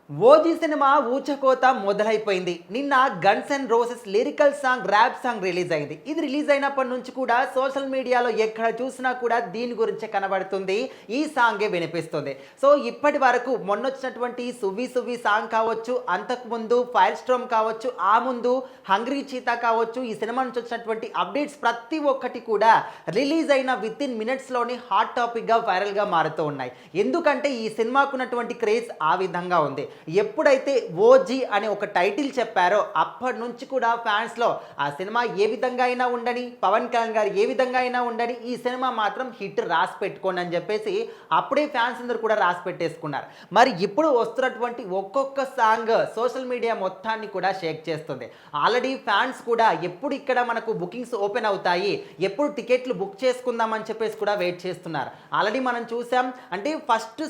OG cinema ఊచకోత మొదలైపోయింది. నిన్న guns and roses lyrical song rap song release అయింది. ఇది రిలీజ్ అయినప్పటి నుంచి కూడా సోషల్ మీడియాలో ఎక్కడ చూసినా కూడా దీని గురించే కనబడుతుంది. ఈ సాంగే వినిపిస్తుంది. సో ఇప్పటి వరకు మొన్నొచ్చినటువంటి సువ్వి సువ్వి సాంగ్ కావచ్చు, అంతకుముందు ఫైర్ స్ట్రోమ్ కావచ్చు, ఆ ముందు హంగ్రీ చీతా కావచ్చు, ఈ సినిమా నుంచి వచ్చినటువంటి అప్డేట్స్ ప్రతి ఒక్కటి కూడా రిలీజ్ అయిన విత్ ఇన్ మినిట్స్లోని హాట్ టాపిక్గా వైరల్గా మారుతూ ఉన్నాయి. ఎందుకంటే ఈ సినిమాకు ఉన్నటువంటి క్రేజ్ ఆ విధంగా ఉంది. ఎప్పుడైతే ఓజీ అనే ఒక టైటిల్ చెప్పారో అప్పటి నుంచి కూడా ఫ్యాన్స్లో ఆ సినిమా ఏ విధంగా అయినా ఉండని, పవన్ కళ్యాణ్ గారు ఏ విధంగా అయినా ఉండని, ఈ సినిమా మాత్రం హిట్ రాసి పెట్టుకోండి అని చెప్పేసి అప్పుడే ఫ్యాన్స్ అందరూ కూడా రాసి పెట్టేసుకున్నారు. మరి ఇప్పుడు వస్తున్నటువంటి ఒక్కొక్క సాంగ్ సోషల్ మీడియా మొత్తాన్ని కూడా షేక్ చేస్తుంది. ఆల్రెడీ ఫ్యాన్స్ కూడా ఎప్పుడు ఇక్కడ మనకు బుకింగ్స్ ఓపెన్ అవుతాయి, ఎప్పుడు టికెట్లు బుక్ చేసుకుందాం అని చెప్పేసి కూడా వెయిట్ చేస్తున్నారు. ఆల్రెడీ మనం చూసాం, అంటే ఫస్ట్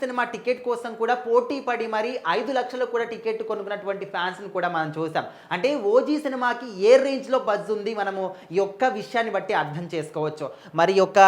సినిమా టికెట్ కోసం కూడా పోటీ పడి మరి 5 లక్షలు కూడా టికెట్ కొనుక్కున్నటువంటి ఫ్యాన్స్ని కూడా మనం చూసాం. అంటే ఓజీ సినిమాకి ఏ రేంజ్లో బజ్ ఉంది మనము ఈ యొక్క విషయాన్ని బట్టి అర్థం చేసుకోవచ్చు. మరి యొక్క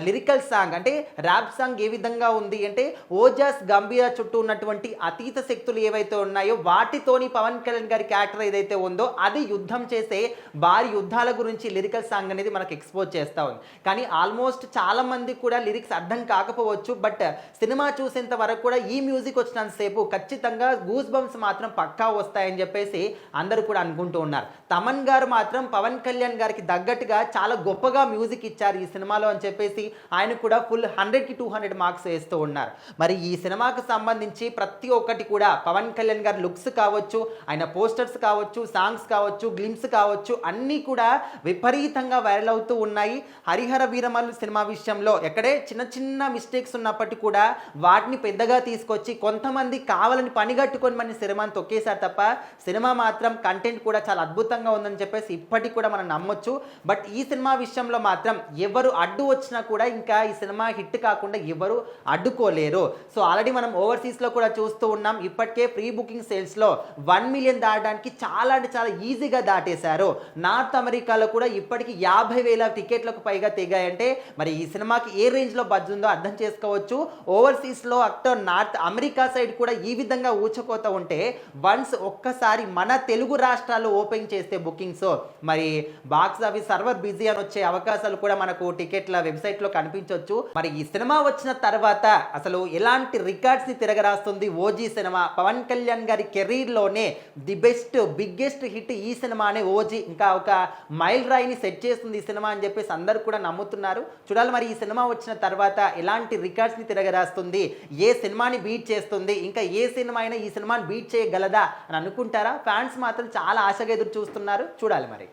లిరికల్ సాంగ్ అంటే ర్యాప్ సాంగ్ ఏ విధంగా ఉంది అంటే, ఓజాస్ గంభీర చుట్టూ ఉన్నటువంటి అతీత శక్తులు ఏవైతే ఉన్నాయో వాటితోని పవన్ కళ్యాణ్ గారి క్యారెక్టర్ ఏదైతే ఉందో అది యుద్ధం చేసే భారీ యుద్ధాల గురించి లిరికల్ సాంగ్ అనేది మనకు ఎక్స్పోజ్ చేస్తూ ఉంది. కానీ ఆల్మోస్ట్ చాలా మంది కూడా లిరిక్స్ అర్థం కాకపోవచ్చు, బట్ సినిమా చూసేంత వరకు కూడా ఈ మ్యూజిక్ వచ్చినంతసేపు ఖచ్చితంగా గూస్ బంప్స్ మాత్రం పక్కా వస్తాయని చెప్పేసి అందరూ కూడా అనుకుంటూ ఉన్నారు. తమన్ గారు మాత్రం పవన్ కళ్యాణ్ గారికి తగ్గట్టుగా చాలా గొప్పగా మ్యూజిక్ ఇచ్చారు ఈ సినిమాలో అని చెప్పేసి ఆయన కూడా ఫుల్ 100కి 200 మార్క్స్ వేస్తూ ఉన్నారు. మరి ఈ సినిమాకు సంబంధించి ప్రతి ఒక్కటి కూడా పవన్ కళ్యాణ్ గారి లుక్స్ కావచ్చు, ఆయన పోస్టర్స్ కావచ్చు, సాంగ్స్ కావచ్చు, గ్లిమ్స్ కావచ్చు, అన్నీ కూడా విపరీతంగా వైరల్ అవుతూ ఉన్నాయి. హరిహర వీరమల్లు సినిమా విషయంలో ఎక్కడే చిన్న చిన్న మిస్టేక్స్ ఉన్నప్పటికీ కూడా వాటిని పెద్దగా తీసుకొచ్చి కొంతమంది కావాలని పనిగట్టుకొని మన సినిమాని తొక్కేశారు తప్ప సినిమా మాత్రం కంటెంట్ కూడా చాలా అద్భుతంగా ఉందని చెప్పేసి ఇప్పటికి కూడా మనం నమ్మొచ్చు. బట్ ఈ సినిమా విషయంలో మాత్రం ఎవరు అడ్డు వచ్చినా కూడా ఇంకా ఈ సినిమా హిట్ కాకుండా ఎవరు అడ్డుకోలేరు. సో ఆల్రెడీ మనం ఓవర్సీస్లో కూడా చూస్తూ ఉన్నాం. ఇప్పటికే ప్రీ బుకింగ్ సేల్స్లో 1 మిలియన్ దాటడానికి చాలా అంటే చాలా ఈజీగా దాటేశారు. నార్త్ అమెరికాలో కూడా ఇప్పటికి 50,000 టికెట్లకు పైగా తెగాయంటే మరి ఈ సినిమాకి ఏ రేంజ్లో బడ్జ్ ఉందో అర్థం చేసుకోవచ్చు. ఓవర్సీస్లో అక్టర్ నార్త్ అమెరికా సైడ్ కూడా ఈ విధంగా ఊచకోత ఉంటే వన్స్ ఒక్కసారి మన తెలుగు రాష్ట్రాల్లో ఓపెన్ చేస్తే బుకింగ్స్ మరి బాక్స్ ఆఫీస్ సర్వర్ బిజీ అని వచ్చే అవకాశాలు కూడా మనకు టికెట్ల వెబ్సైట్లో కనిపించవచ్చు. మరి ఈ సినిమా వచ్చిన తర్వాత అసలు ఎలాంటి రికార్డ్స్ని తిరగరాస్తుంది ఓజీ సినిమా, పవన్ కళ్యాణ్ గారి కెరీర్లోనే ది బెస్ట్ బిగ్గెస్ట్ హిట్ ఈ సినిమానే ఓజీ, ఇంకా ఒక మైల్ రాయిని సెట్ చేస్తుంది ఈ సినిమా అని చెప్పేసి అందరూ కూడా నమ్ముతున్నారు. చూడాలి మరి ఈ సినిమా వచ్చిన తర్వాత ఎలాంటి రికార్డ్స్ని తిరగరాస్తుంది, ఏ సినిమాని బీట్ చేస్తుంది, ఇంకా ఏ సినిమా అయినా ఈ సినిమాని బీట్ చేయగలదా అని అనుకుంటారా? ఫ్యాన్స్ మాత్రం చాలా ఆశగా ఎదురు చూస్తున్నారు. చూడాలి మరి.